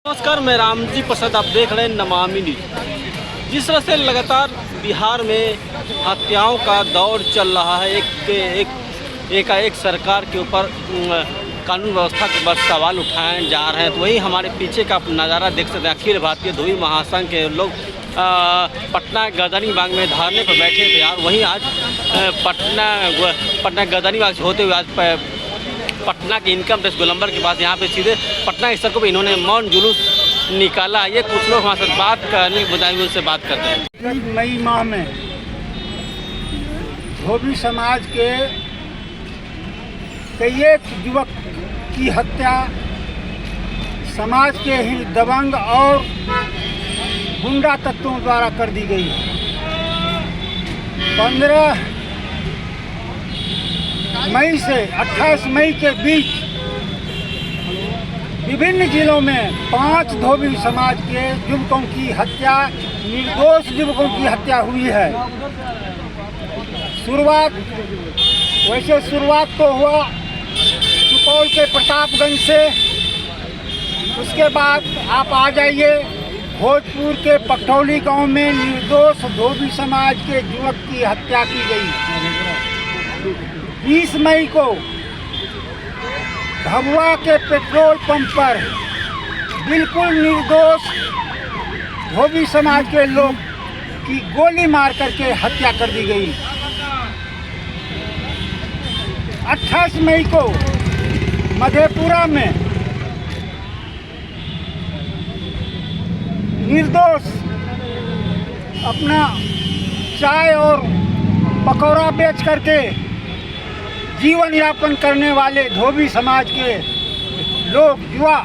नमस्कार, मैं रामजी प्रसाद। आप देख रहे हैं नमामि न्यूज। जिस तरह से लगातार बिहार में हत्याओं का दौर चल रहा है, एक सरकार के ऊपर कानून व्यवस्था के ऊपर सवाल उठाए जा रहे हैं, तो वहीं हमारे पीछे का नज़ारा देख सकते हैं। अखिल भारतीय धोबी महासंघ के लोग पटना गर्दनीबाग में धरने पर बैठे थे यार। वहीं आज पटना गर्दनीबाग से होते हुए आज पटना के इनकम टैक्स गोलंबर के पास यहाँ पे सीधे पटना की सड़कों पर इन्होंने मौन जुलूस निकाला। ये कुछ लोग हमारे साथ बात करने के बजाय उनसे बात करते हैं। मई माह में धोबी समाज के कई एक युवक की हत्या समाज के ही दबंग और गुंडा तत्वों द्वारा कर दी गई। 15 मई से 28 मई के बीच विभिन्न जिलों में 5 धोबी समाज के युवकों की हत्या, निर्दोष युवकों की हत्या हुई है। शुरुआत तो हुआ सुपौल के प्रतापगंज से। उसके बाद आप आ जाइए भोजपुर के पटौली गांव में निर्दोष धोबी समाज के युवक की हत्या की गई। 20 मई को भभुआ के पेट्रोल पंप पर बिल्कुल निर्दोष धोबी समाज के लोग की गोली मार करके हत्या कर दी गई। 28 मई को मधेपुरा में निर्दोष अपना चाय और पकौड़ा बेच करके जीवन यापन करने वाले धोबी समाज के लोग युवा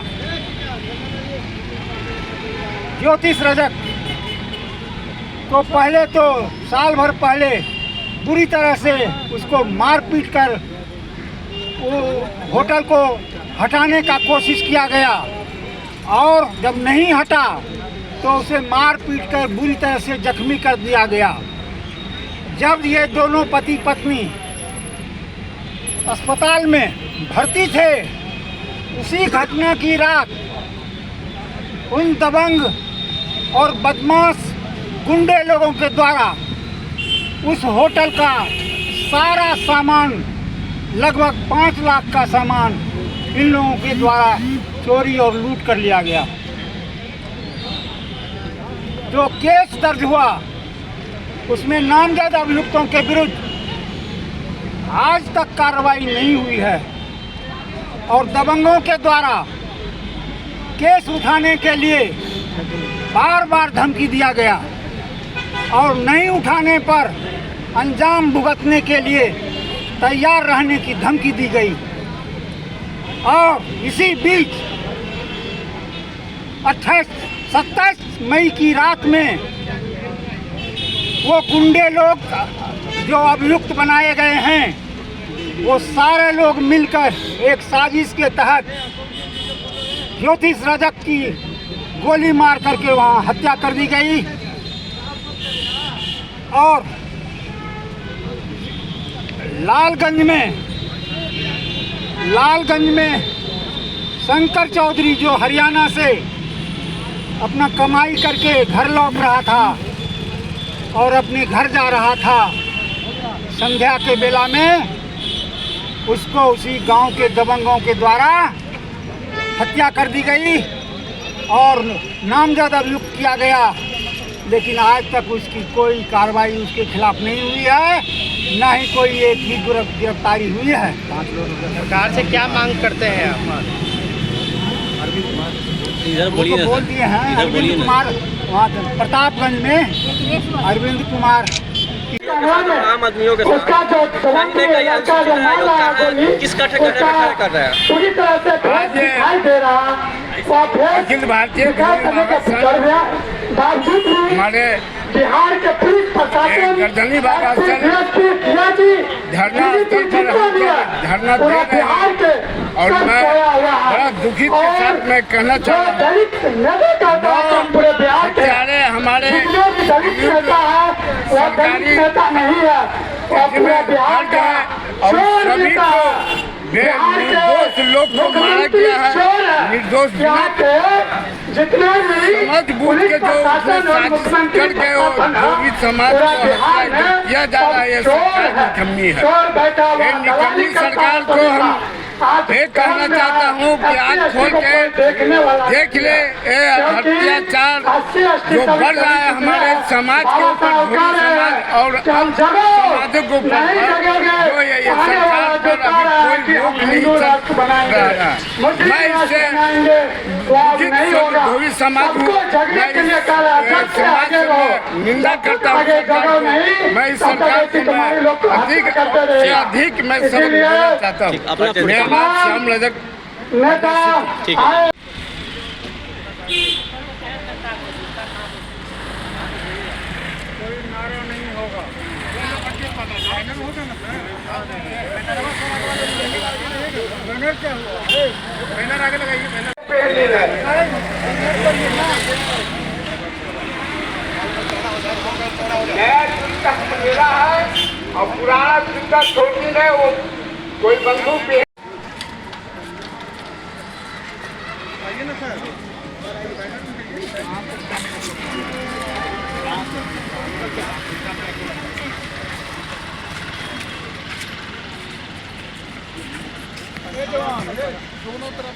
ज्योतिष रजक को पहले तो साल भर पहले बुरी तरह से उसको मार पीट कर होटल को हटाने का कोशिश किया गया, और जब नहीं हटा तो उसे मार पीट कर बुरी तरह से जख्मी कर दिया गया। जब ये दोनों पति पत्नी अस्पताल में भर्ती थे, उसी घटना की रात उन दबंग और बदमाश गुंडे लोगों के द्वारा उस होटल का सारा सामान, लगभग 5 लाख का सामान इन लोगों के द्वारा चोरी और लूट कर लिया गया। जो केस दर्ज हुआ उसमें नामजद अभियुक्तों के विरुद्ध आज तक कार्रवाई नहीं हुई है, और दबंगों के द्वारा केस उठाने के लिए बार बार धमकी दिया गया, और नहीं उठाने पर अंजाम भुगतने के लिए तैयार रहने की धमकी दी गई। और इसी बीच 27 मई की रात में वो गुंडे लोग जो अभियुक्त बनाए गए हैं, वो सारे लोग मिलकर एक साजिश के तहत ज्योतिष रजक की गोली मार करके वहाँ हत्या कर दी गई। और लालगंज में शंकर चौधरी जो हरियाणा से अपना कमाई करके घर लौट रहा था और अपने घर जा रहा था, संध्या के बेला में उसको उसी गांव के दबंगों के द्वारा हत्या कर दी गई और नामजद अभियुक्त किया गया। लेकिन आज तक उसकी कोई कार्रवाई उसके खिलाफ नहीं हुई है, न ही कोई एक भी गिरफ्तारी हुई है। सरकार से क्या मांग करते हैं आप? इधर बोलिए, बोल दिए हैं अरविंद कुमार, वहाँ प्रतापगंज में अरविंद कुमार आम आदमियों के किसका ठेका कर रहा है? अखिल भारतीय हमारे बिहार के पुलिस प्रशासन गर्दनीबाग धरना स्थल पर धरना दे रहे हैं, और मैं बड़ा दुखित के साथ मैं कहना चाहता हूँ, हत्यारे हमारे सरकारी नहीं है, और सभी को निर्दोष लोग को मारा गया है, निर्दोष जितने भी समझ बूझ के जो साजिश कर गए हो, जो भी समाज को हत्या किया जा रहा है, ये सरकार निकम्मी है। ये निकम्मी सरकार को हम ये कहना चाहता हूँ कि आँख खोल के देख ले, ये अत्याचार जो बढ़ रहा है हमारे समाज के ऊपर, समाज और समाजों के ऊपर, जो ये सरकार पर अभी कोई रोक नहीं चल रहा है। मैं इससे धोबी समाज हूँ, मैं समाज से निंदा करता हूँ। मैं इस सरकार को अधिक से अधिक मैं सबक देना चाहता हूँ। मेरा नाम श्याम रजक। ठीक है। मेरा है और पुराना सिक्का छोटी है, वो कोई बंदूक भी दोनों तरफ